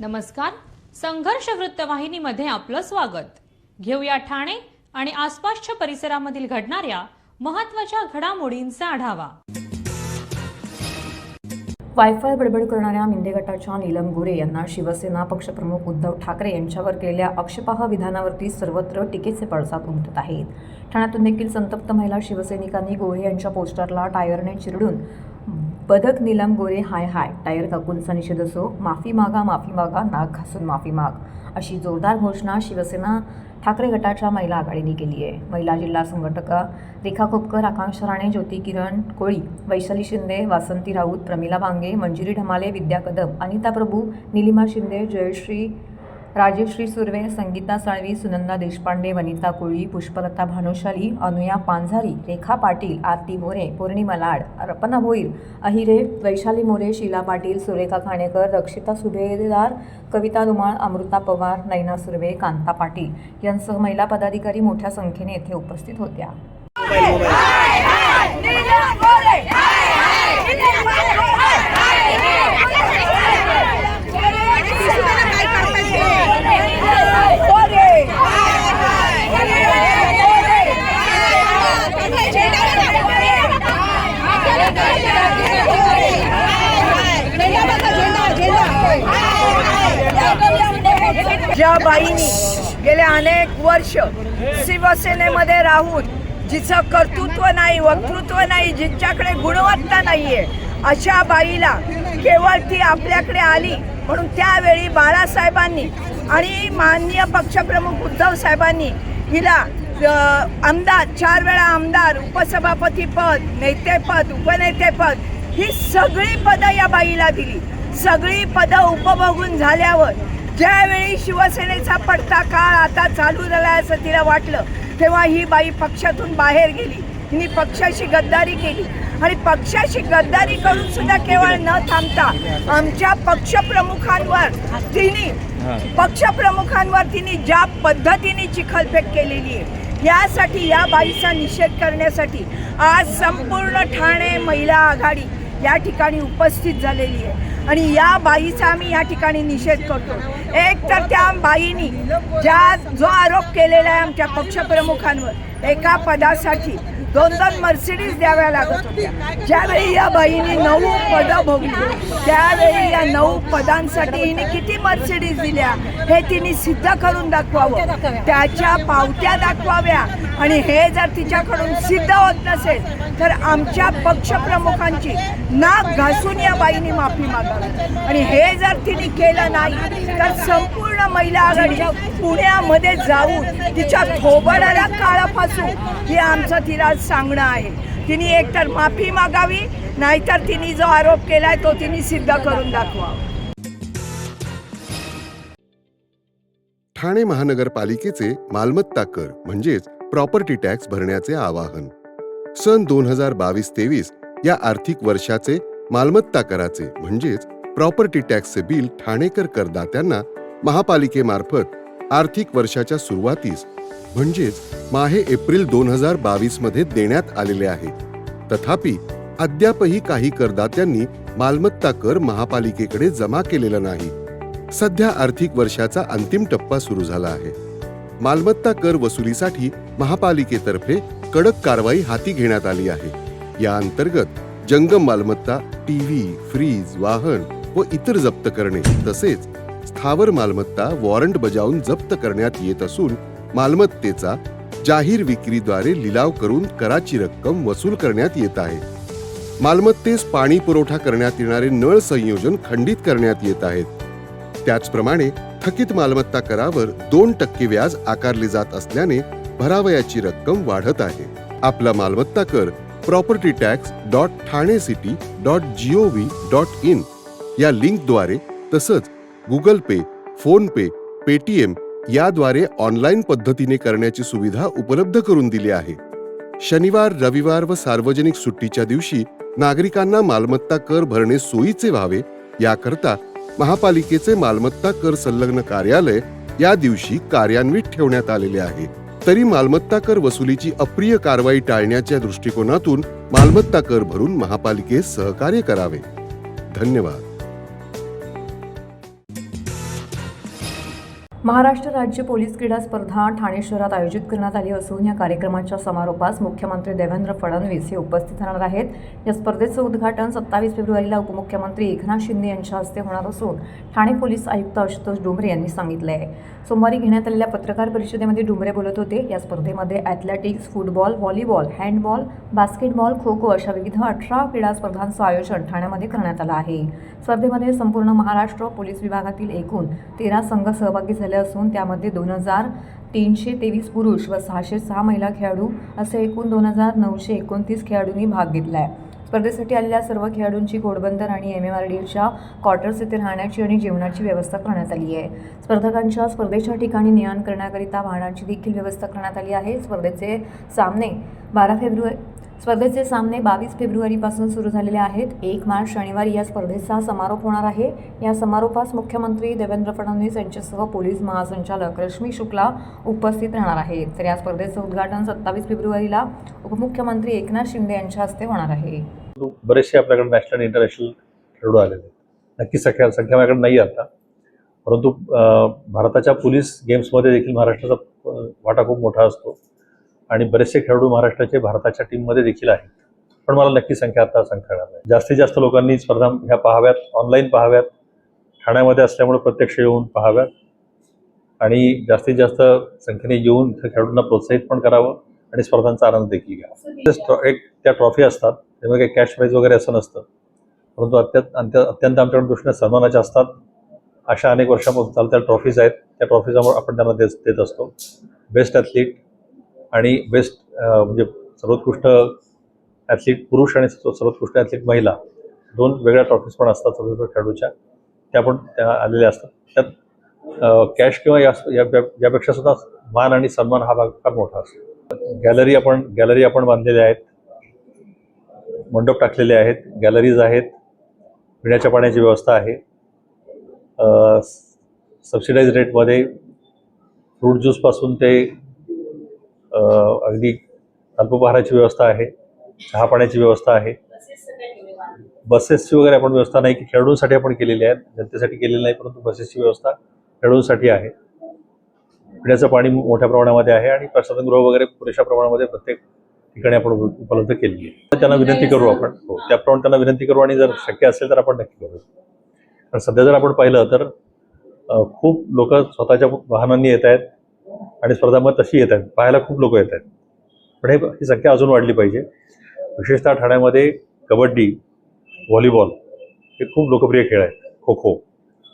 नमस्कार. संघर्ष वृत्तवाहिनीमध्ये आपलं स्वागत. घेऊया ठाणे आणि आसपासच्या परिसरामधील घडणाऱ्या महत्त्वाच्या घडामोडींचा आढावा. वायफाय बडबड करणाऱ्या मिंदे गटाच्या नीलम गोरे यांना शिवसेना पक्षप्रमुख उद्धव ठाकरे यांच्यावर केलेल्या आक्षेपार्ह विधानावरती सर्वत्र टीकेचे पडसाद उमटत आहेत. ठाण्यातून देखील संतप्त महिला शिवसैनिकांनी गोरे यांच्या पोस्टरला टायरने चिरडून बदक नीलम गोरे हाय हाय, टायर काकूंचा निषेध असो, माफी मागा, नाक घासून माफी माग, अशी जोरदार घोषणा शिवसेना ठाकरे गटाच्या महिला आघाडीने केली आहे. महिला जिल्हा संघटका रेखा खोपकर, आकांक्षा राणे, ज्योती किरण कोळी, वैशाली शिंदे, वासंती राऊत, प्रमिला बांगे, मंजिरी ढमाले, विद्या कदम, अनिता प्रभू, निलिमा शिंदे, जयश्री, राजेश्री सुर्वे, संगीता साळवी, सुनंदा देशपांडे, वनिता कोळी, पुष्पलता भानुशाली, अनुया पांझारी, रेखा पाटील, आरती मोरे, पौर्णिमा लाड, अर्पणा भोईर, अहिरे, वैशाली मोरे, शीला पाटील, सुरेखा खाणेकर, रक्षिता सुभेदार, कविता धुमाळ, अमृता पवार, नैना सुर्वे, कांता पाटील यांसह महिला पदाधिकारी मोठ्या संख्येने येथे उपस्थित होत्या. ज्या बाईंनी गेले अनेक वर्ष शिवसेनेमध्ये राहून जिचं कर्तृत्व नाही, वक्तृत्व नाही, जिच्याकडे गुणवत्ता नाहीये, अशा बाईला केवळ ती आपल्याकडे आली म्हणून त्यावेळी बाळासाहेबांनी आणि माननीय पक्षप्रमुख उद्धव साहेबांनी हिला आमदार, 4 वेळा आमदार, उपसभापती पद, नेतेपद, उपनेतेपद, ही सगळी पदं या बाईला दिली. सगळी पदं उपभोगून झाल्यावर ज्यावेळी शिवसेनेचा पडता काळ आता चालू झाला असं तिला वाटलं, तेव्हा ही बाई पक्षातून बाहेर गेली. तिने पक्षाशी गद्दारी केली आणि पक्षाशी गद्दारी करून सुद्धा केवळ न थांबता आमच्या पक्षप्रमुखांवर तिने ज्या पद्धतीने चिखलफेक केलेली आहे, यासाठी या बाईचा निषेध करण्यासाठी आज संपूर्ण ठाणे महिला आघाडी या ठिकाणी उपस्थित झालेली आहे आणि या बाईचा आम्ही या ठिकाणी निषेध करतो. एक तर त्या बाईनी जो आरोप केलेला आहे आमच्या पक्षप्रमुखांवर, एका पदासाठी 2-2 मर्सिडीज द्याव्या लागत होत्या. ज्यावेळी या बाईंनी 9 पदं भोगली, त्यावेळी या 9 पदांसाठी हिने किती मर्सिडीज दिल्या हे तिने सिद्ध करून दाखवावं, त्याच्या पावत्या दाखवाव्या. आणि हे जर तिच्याकडून सिद्ध होत नसेल तर आमच्या पक्षप्रमुखांची नाक घासून या बाईंनी माफी मागावी. आणि हे जर तिने केलं नाही तर संपूर्ण महिला आघाडी पुण्यामध्ये जाऊन तिच्या थोबडाला काळा फासू हे आमचं तिला सांगणं आहे. तिने एकतर माफी मागावी, नाहीतर तिने जो आरोप केलाय तो तिने सिद्ध करून दाखवावा. ठाणे महानगरपालिकेचे मालमत्ता कर म्हणजेच प्रॉपर्टी टॅक्स भरण्याचे आवाहन. सन 2022-23 या आर्थिक वर्षाचे मालमत्ता कराचे म्हणजेच प्रॉपर्टी टॅक्सचे बिल ठाणेकर करदात्यांना महापालिकेमार्फत आर्थिक वर्षाच्या सुरुवातीस म्हणजेच माहे एप्रिल 2022 मध्ये देण्यात आलेले आहे. तथापि अद्यापही काही करदात्यांनी मालमत्ता कर महापालिकेकडे जमा केलेला नाही. सध्या आर्थिक वर्षाचा अंतिम टप्पा सुरू झाला आहे. मालमत्ता कर वसुलीसाठी महापालिकेतर्फे कडक कारवाई हाती घेण्यात आली आहे. या अंतर्गत जंगम मालमत्ता, टीव्ही, फ्रीज, वाहन व इतर जप्त करणे तसेच स्थावर मालमत्ता वॉरंट बजावून जप्त करण्यात येत असून मालमत्तेचा जाहीर विक्रीद्वारे लिलाव करून कराची रक्कम वसूल करण्यात येत आहे. मालमत्तेस पाणी पुरवठा करण्यात येणारे नळ संयोजन खंडित करण्यात येत आहेत. त्याचप्रमाणे थकीत मालमत्ता करावर 2% व्याज आकारले जात असल्याने भरावयाची रक्कम वाढत आहे. आपला मालमत्ता कर propertytax.thanecity.gov.in या लिंकद्वारे तसंच गुगल पे, फोन पे, पेटीएम याद्वारे ऑनलाईन पद्धतीने करण्याची सुविधा उपलब्ध करून दिली आहे. शनिवार, रविवार व सार्वजनिक सुट्टीच्या दिवशी नागरिकांना मालमत्ता कर भरणे सोयीचे व्हावे याकरता महापालिकेचे मालमत्ता कर संलग्न कार्यालय या दिवशी कार्यान्वित ठेवण्यात आलेले आहे. तरी मालमत्ता कर वसुलीची अप्रिय कारवाई टाळण्याच्या दृष्टिकोनातून मालमत्ता कर भरून महापालिकेस सहकार्य करावे. धन्यवाद. महाराष्ट्र राज्य पोलीस क्रीडा स्पर्धा ठाणे शहरात आयोजित करण्यात आली असून या कार्यक्रमाच्या समारोपास मुख्यमंत्री देवेंद्र फडणवीस हे उपस्थित राहणार आहेत। या स्पर्धेचं उद्घाटन 27 फेब्रुवारीला उपमुख्यमंत्री एकनाथ शिंदे यांच्या हस्ते होणार असून ठाणे पोलीस आयुक्त आशुतोष डोंबरे यांनी सांगितले आहे। सोमवारी घेण्यात आलेल्या पत्रकार परिषदेमध्ये डोंबरे बोलत होते। या स्पर्धेमध्ये athletics, football, volleyball, handball, basketball, kho kho अशा विविध 18 क्रीडा स्पर्धांचं आयोजन ठाण्यामध्ये करण्यात आलं आहे। स्पर्धेमध्ये संपूर्ण महाराष्ट्र पोलीस विभागातील एकूण 13 संघ सहभागी झाले असून त्यामध्ये 2323 पुरुष व 606 महिला खेळाडू असे एकूण 2929 खेळाडूंनी भाग घेतला आहे। स्पर्धेसाठी आलेल्या सर्व खेळाडूंची घोडबंदर आणि MMRDAच्या क्वार्टर्स येथे राहण्याची आणि जेवणाची व्यवस्था करण्यात आली आहे। स्पर्धकांच्या स्पर्धेच्या ठिकाणी ने-आण करण्याकरिता वाहनांची देखील व्यवस्था करण्यात आली आहे। स्पर्धेचे सामने 22 फेब्रुवारीपासून सुरू झालेले आहेत। 1 मार्च शनिवारी या स्पर्धेचा समारोप होणार आहे। या समारोपास मुख्यमंत्री देवेंद्र फडणवीस यांच्यासह पोलीस महासंचालक रश्मी शुक्ला उपस्थित राहणार आहेत। तर या स्पर्धेचं उद्घाटन 27 फेब्रुवारीला उपमुख्यमंत्री एकनाथ शिंदे यांच्या हस्ते होणार आहे। बरेचसे आपल्याकडे नॅशनल इंटरनॅशनल खेळाडू आलेले आहेत। नक्की संख्या माझ्याकडे नाही आता, परंतु भारताच्या पोलीस गेम्समध्ये देखील महाराष्ट्राचा वाटा खूप मोठा असतो आणि बरेचसे खेळाडू महाराष्ट्राचे भारताच्या टीममध्ये देखील आहेत, पण मला नक्की संख्या आता सांगता येणार नाही। जास्तीत जास्त लोकांनी स्पर्धा ह्या पाहाव्यात, ऑनलाईन पाहाव्यात, ठाण्यामध्ये असल्यामुळे प्रत्यक्ष येऊन पाहाव्यात आणि जास्तीत जास्त संख्येने येऊन खेळाडूंना प्रोत्साहित पण करावं आणि स्पर्धांचा आनंद देखील घ्यावा। एक त्या ट्रॉफी असतात, त्यामुळे काही कॅश प्राईज वगैरे असं नसतं, परंतु अत्यंत आमच्याकडे दृष्टीने सन्मानाच्या असतात। अशा अनेक वर्षांपासून चालत्या ट्रॉफीज आहेत, त्या ट्रॉफीजमुळे आपण त्यांना देत असतो। बेस्ट ॲथलीट आणि बेस्ट म्हणजे सर्वोत्कृष्ट ॲथलीट पुरुष आणि सर्वोत्कृष्ट ॲथलीट महिला 2 वेगळ्या ट्रॉफीज पण असतात सर्वोत्कृष्ट खेळाडूच्या, त्या आलेल्या असतात। त्यात कॅश किंवा यापेक्षा सुद्धा मान आणि सन्मान हा भाग फार मोठा असतो। गॅलरी आपण बांधलेल्या आहेत, मंडप टाकलेले आहेत, गॅलरीज आहेत, पिण्याच्या पाण्याची व्यवस्था आहे, सबसिडाईज रेटमध्ये फ्रूट ज्यूसपासून ते अगदी अल्पोपहाराची व्यवस्था आहे, चहा पाण्याची व्यवस्था आहे। बसेसची वगैरे आपण व्यवस्था नाही की खेळाडूंसाठी आपण केलेली आहे, जनतेसाठी केलेली नाही, परंतु बसेसची व्यवस्था खेळाडूंसाठी आहे। पिण्याचं पाणी मोठ्या प्रमाणामध्ये आहे आणि प्रसाधनगृह वगैरे पुरेशा प्रमाणामध्ये प्रत्येक ठिकाणी आपण उपलब्ध केलेली आहे। त्यांना विनंती करू आपण, त्याप्रमाणे त्यांना विनंती करू आणि जर शक्य असेल तर आपण नक्की करू। कारण सध्या जर आपण पाहिलं तर खूप लोक स्वतःच्या वाहनांनी येत आहेत आणि स्पर्धामध्ये तशी येत आहेत, पाहायला खूप लोक येत आहेत, पण ही संख्या अजून वाढली पाहिजे। विशेषतः ठाण्यामध्ये कबड्डी, व्हॉलीबॉल हे खूप लोकप्रिय खेळ आहेत, खो खो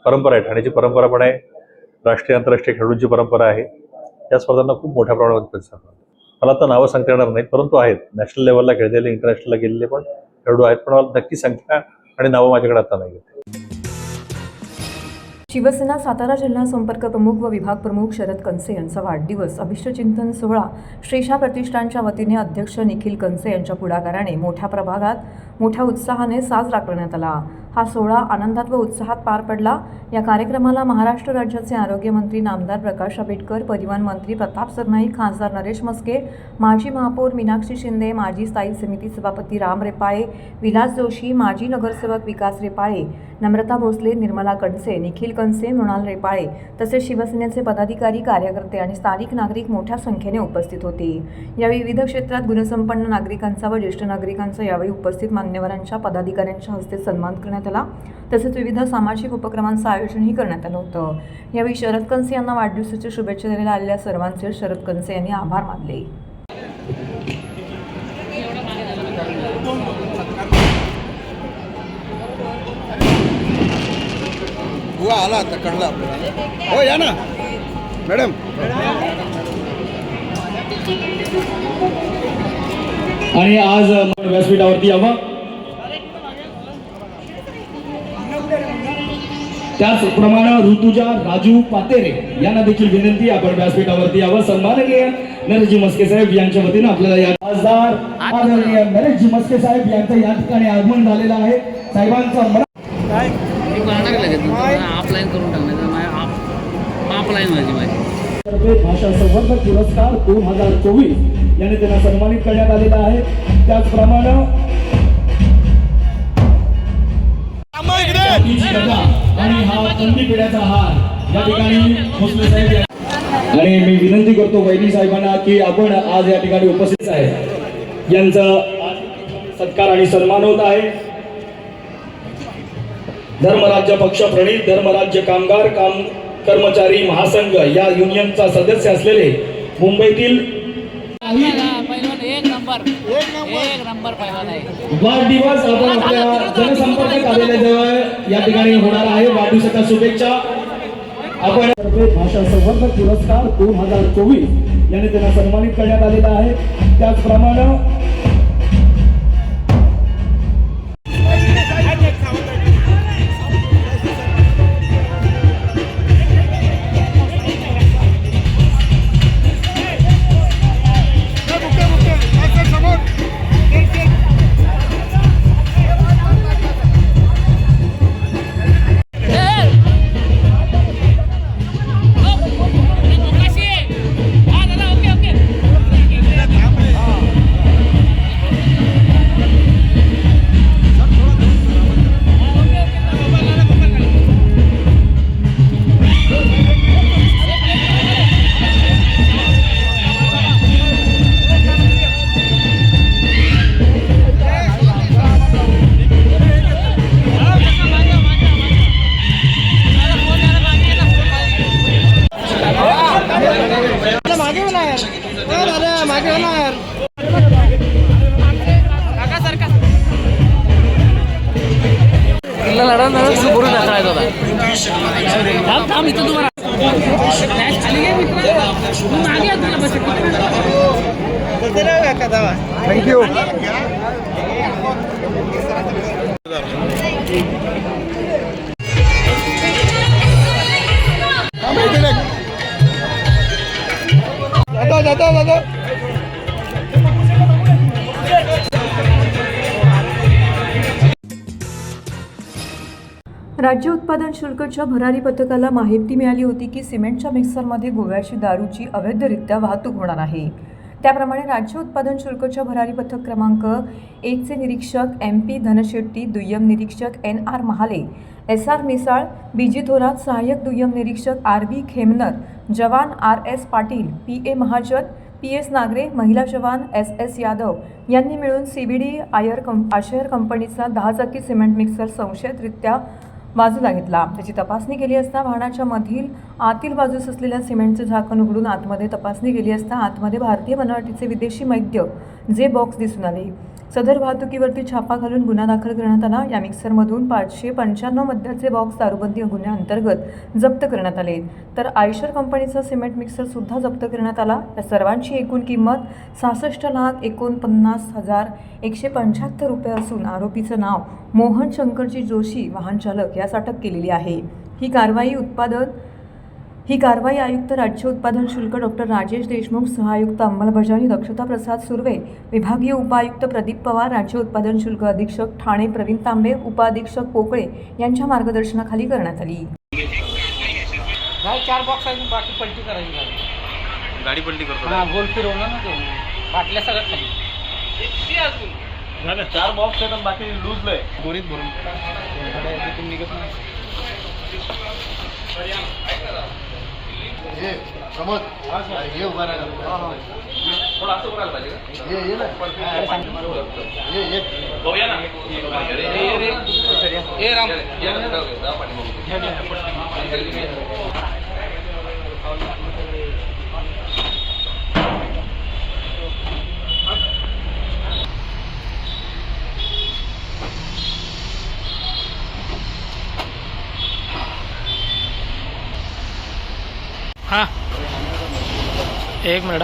परंपरा आहे, ठाण्याची परंपरा पण आहे, राष्ट्रीय आंतरराष्ट्रीय खेळाडूंची परंपरा आहे। या स्पर्धांना खूप मोठ्या प्रमाणात प्रतिसाद मिळतो। मला आता नावं सांगता येणार नाहीत, परंतु आहेत नॅशनल लेवलला खेळलेले, इंटरनॅशनलला गेलेले पण खेळाडू आहेत, पण मला नक्की संख्या आणि नावं माझ्याकडे आता नाही आहेत। शिवसेना सातारा जिल्हा संपर्क प्रमुख व विभाग प्रमुख शरद कनसे यांचा वाढदिवस अभिष्टचिंतन सोहळा श्रीशा प्रतिष्ठानच्या वतीने अध्यक्ष निखिल कनसे यांच्या पुढाकाराने मोठ्या प्रभागात मोठ्या उत्साहाने साजरा करण्यात आला। हा सोहळा आनंदात व उत्साहात पार पडला। या कार्यक्रमाला महाराष्ट्र राज्याचे आरोग्यमंत्री नामदार प्रकाश आंबेडकर, परिवहन मंत्री प्रताप सरनाईक, खासदार नरेश मस्के, माजी महापौर मीनाक्षी शिंदे, माजी स्थायी समिती सभापती राम रेपाळे, विलास जोशी, माजी नगरसेवक विकास रेपाळे, नम्रता भोसले, निर्मला कणसे, निखिल कनसे, मृणाल रेपाळे तसेच शिवसेनेचे पदाधिकारी, कार्यकर्ते आणि स्थानिक नागरिक मोठ्या संख्येने उपस्थित होते। यावेळी विविध क्षेत्रात गुणसंपन्न नागरिकांचा व ज्येष्ठ नागरिकांचा यावेळी उपस्थित मान्यवरांच्या पदाधिकाऱ्यांच्या हस्ते सन्मान करण्यात आला। तसेच विविध सामाजिक उपक्रमांचं आयोजनही करण्यात आलं होतं। यावेळी शरद कनसे यांना वाढदिवसाच्या शुभेच्छा द्यायला आलेल्या सर्वांचे शरद कनसे यांनी आभार मानले। आला आता कळला आपल्याला। हो या ना मॅडम। आणि आज व्यासपीठावरती यावं, त्याचप्रमाणे ऋतुजा राजू पातेरे यांना देखील विनंती आपण व्यासपीठावरती यावं। सन्माननीय नरेशजी मस्के साहेब यांच्या वतीनं आपल्याला या खासदार आदरणीय नरेशजी मस्के साहेब यांचं या ठिकाणी आगमन झालेलं आहे। साहेबांचा ऑफलाईन करून टाकण्याचं ऑफलाईन माझी भाषा संवर्धक पुरस्कार 2024 याने त्यांना सन्मानित करण्यात आलेला आहे। त्याचप्रमाणे आणि हा कंदी पिढ्याचा हार या ठिकाणी भोसले साहेब आणि मी विनंती करतो वैदी साहेबांना की आपण आज या ठिकाणी उपस्थित आहे यांचा सत्कार आणि सन्मान होत आहे. धर्मराज्य पक्ष प्रणित धर्मराज्य कामगार कर्मचारी महासंघ या युनियनचा सदस्य असलेले मुंबईतील एक नंबर पहिला आहे. वाढदिवस आपण आपल्या जनसंपर्क कार्यालयाजवळ या ठिकाणी होणार आहे. वाढदिवसाच्या शुभेच्छा. आपण भाषा संवर्धन पुरस्कार 2024 याने त्यांना सन्मानित करण्यात आलेला आहे. त्याचप्रमाणे थँक्यू. जाता राज्य उत्पादन शुल्कच्या भरारी पथकाला माहिती मिळाली होती की सिमेंटच्या मिक्सरमध्ये गोव्याची दारूची अवैधरित्या वाहतूक होणार आहे. त्याप्रमाणे राज्य उत्पादन शुल्कच्या भरारी पथक क्रमांक 1 चे निरीक्षक MP धनशेट्टी, दुय्यम निरीक्षक NR Mahale, SR Misal, BG Thorat, सहाय्यक दुय्यम निरीक्षक RB खेमनर, जवान RS Patil, PA Mahajan, PS Nagare, महिला जवान SS यादव यांनी मिळून CBD आशयर कंपनीचा 10 चाकी सिमेंट मिक्सर संशयितरित्या बाजूला घेतला. त्याची तपासणी केली असता वाहनाच्या आतील बाजूस असलेल्या सिमेंटचे झाकण उघडून आतमध्ये तपासणी केली असता आतमध्ये भारतीय बनावटीचे विदेशी मद्य जे बॉक्स दिसून आले. सदर वाहतुकीवरती छापा घालून गुन्हा दाखल करण्यात आला. या मिक्सरमधून 595 मद्याचे बॉक्स दारूबंदी गुन्ह्याअंतर्गत जप्त करण्यात आले. तर आयशर कंपनीचा सिमेंट मिक्सर सुद्धा जप्त करण्यात आला. या सर्वांची एकूण किंमत 66,49,175 रुपये असून आरोपीचं नाव मोहन शंकरजी जोशी, वाहन चालक यास अटक केलेली आहे. ही कारवाई आयुक्त राज्य उत्पादन शुल्क डॉक्टर राजेश देशमुख, सहआयुक्त अंमलबजावणी दक्षता प्रसाद सुर्वे, विभागीय उपायुक्त प्रदीप पवार, राज्य उत्पादन शुल्क अधीक्षक ठाणे प्रवीण तांबे, उपअधीक्षक पोकळे यांच्या मार्गदर्शनाखाली करण्यात आली. 4 बॉक्स आहे, बाकी पलटी करायची गाडी पलटी करतो. गोल फिरवलं ना ते बाटल्या सगळ्यात खाली 4 बॉक्स आहेत, बाकी लूजलंय गोरीत भरून निघत नाही. समज हे उभा राहा. थोडं असं करायला पाहिजे. ये ना हाँ एक मिनट.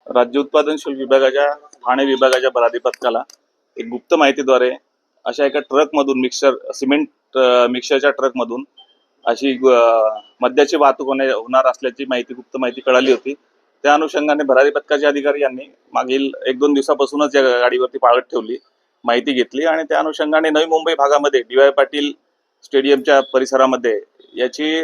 राज्य उत्पादन शुल्क विभागाच्या ठाणे विभागाच्या भरारी पथकाला एक गुप्त माहितीद्वारे अशा एका ट्रकमधून सिमेंट मिक्सरच्या ट्रकमधून अशी मद्याची वाहतूक होणार असल्याची गुप्त माहिती कळाली होती. त्या अनुषंगाने भरारी पथकाचे अधिकारी यांनी मागील 1-2 दिवसापासूनच या गाडीवरती पाळत ठेवली माहिती घेतली आणि त्या अनुषंगाने नवी मुंबई भागामध्ये डी वाय पाटील स्टेडियमच्या परिसरामध्ये याची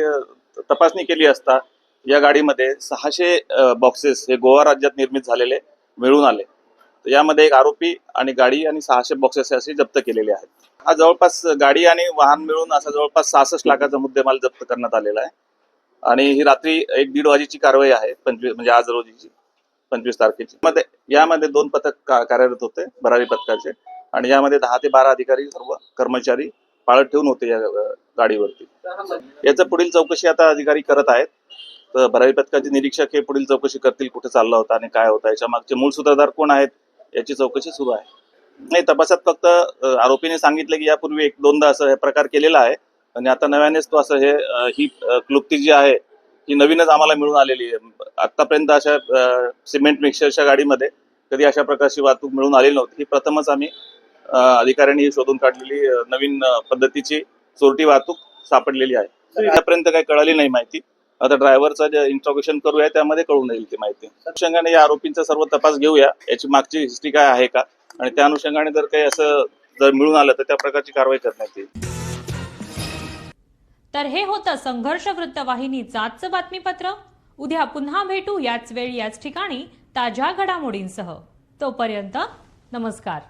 तपासणी केली असता या गाडीमध्ये 600 बॉक्सेस हे गोवा राज्यात निर्मित झालेले मिळून आले. तर यामध्ये एक आरोपी आणि गाडी आणि 600 बॉक्सेस असे जप्त केलेले आहेत. हा जवळपास गाडी आणि वाहन मिळून असा जवळपास 66 लाखाचा मुद्देमाल जप्त करण्यात आलेला आहे. आणि ही रात्री 1-1:30 वाजेची कारवाई आहे, 25 म्हणजे आज रोजीची 25 तारखेची. यामध्ये 2 पथक कार्यरत होते भरारी पथकाचे आणि यामध्ये 10 ते 12 अधिकारी सर्व कर्मचारी पाळत ठेवून होते या गाडीवरती. याचं पुढील चौकशी आता अधिकारी करत आहेत. तर भरारी पथकाचे निरीक्षक हे पुढील चौकशी करतील, कुठे चालला होता आणि काय होता, याच्या मागचे मूळ सूत्रधार कोण आहेत याची चौकशी सुरू आहे. नाही, तपासात फक्त आरोपीने सांगितले की यापूर्वी 1-2दा असं हे प्रकार केलेला आहे आणि आता नव्यानेच तो असं ही क्लुप्ती जी आहे ही नवीनच आम्हाला मिळून आलेली आहे. आतापर्यंत अशा सिमेंट मिक्सरच्या गाडीमध्ये कधी अशा प्रकारची वाहतूक मिळून आलेली नव्हती. ही प्रथमच आम्ही अधिकाऱ्यांनी शोधून काढलेली नवीन पद्धतीची चोरटी वाहतूक सापडलेली आहे. आतापर्यंत काही कळाली नाही माहिती. आता ड्रायव्हरचं जे इंट्रोगेशन करूया त्यामध्ये कळून येईल ती माहिती. अनुषंगाने या आरोपींचा सर्व तपास घेऊया, याची मागची हिस्ट्री काय आहे का, आणि त्या अनुषंगाने जर काही असं जर मिळून आलं तर त्या प्रकारची कारवाई करण्यात येईल. तर हे होतं संघर्ष वृत्तवाहिनीचं आजचं बातमीपत्र. उद्या पुन्हा भेटू याच वेळी याच ठिकाणी ताज्या घडामोडींसह. तोपर्यंत नमस्कार.